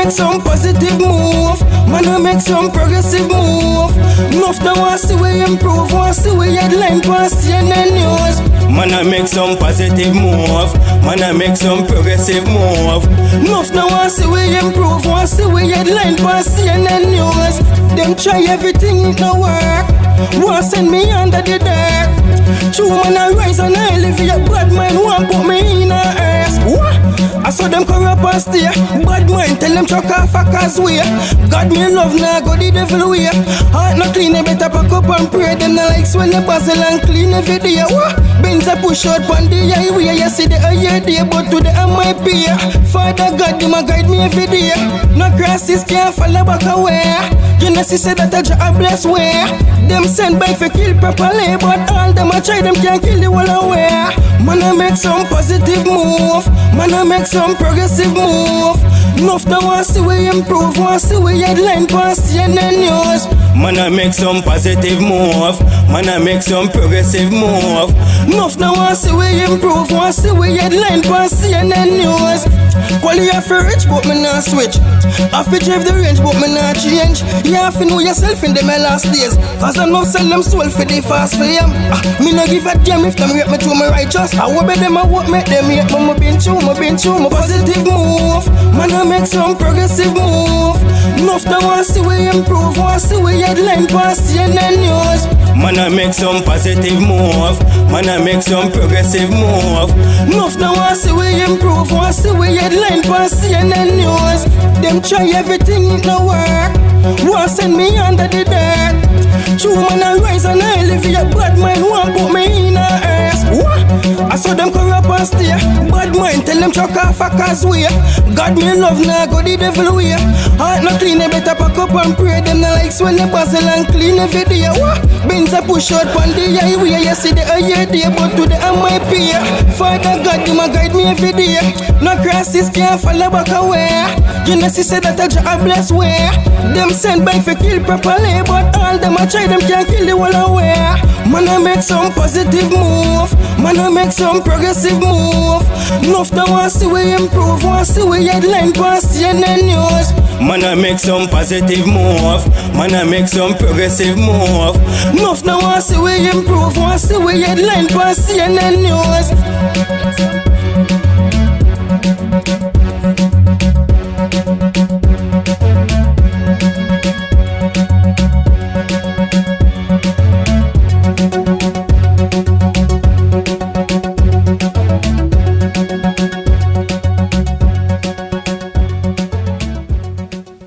make some positive move. Man, I make some progressive move. Enough now want see we improve. Want see we headline past CNN news. Man, I make some positive move. Man, I make some progressive move. Enough now want see we improve. Want see we headline past CNN news. Them try everything, it no work. Want send me under the dirt. True man, I rise and I live here. Bad mind want put me in a earth. What? I saw them corrupt and stay. Bad mind tell them chuck off a causeway. God me love now go the devil way. Heart not clean, they better pack up and pray. Them not like swell the puzzle and clean every day. What? Benz a push out on the highway. You see the higher day, but today I might be. Father God, you might guide me every day. No crosses can't fall back away. You know she said that I job bless way. Them send by for kill properly, but all them I try them can't kill the whole away. Man, I make some positive move. Man, I make some progressive move. Enough now want see we improve. Want see we headline past CNN news. Man, I make some positive move. Man, I make some progressive move. Enough now want see we improve. Want see we headline past CNN news. Quality have to rich, but me not switch. Have to drive the range, but me not change. You have to know yourself in them last days. Cause I know sell them soul for the fast fame. Me no give a damn if them rate me to me righteous. I will bet them I won't make them hate. But me been through my positive move. Man, I make some progressive move. Enough now want see we improve. Want see we headline past CNN news. Man, I make some positive move. Man, I make some progressive move. Enough now want see we improve. Want see we headline past CNN news. Them try everything, it no work. Want send me under the dirt. True man, I rise and I live here. Bad mind want put me in a earth. What? I saw them corrupt and stay. Bad mind tell them chuck off a causeway. God me love now go the devil way. Heart not clean, they better pack up and pray. Them not like swell the puzzle and clean every day. What? Benz a push out on the highway. You see the higher day, but today I might be. Father God, you might guide me every day. No crosses can't fall back away. You know she said that I job bless way. Them send by for kill properly, but all them I try them can't kill the whole away. Man, I make some positive move. Man, I make some progressive move. Enough now want see we improve. Want see we headline past CNN news. Man, I make some positive move. Man, I make some progressive move. Enough now want see we improve. Want see we headline past CNN news.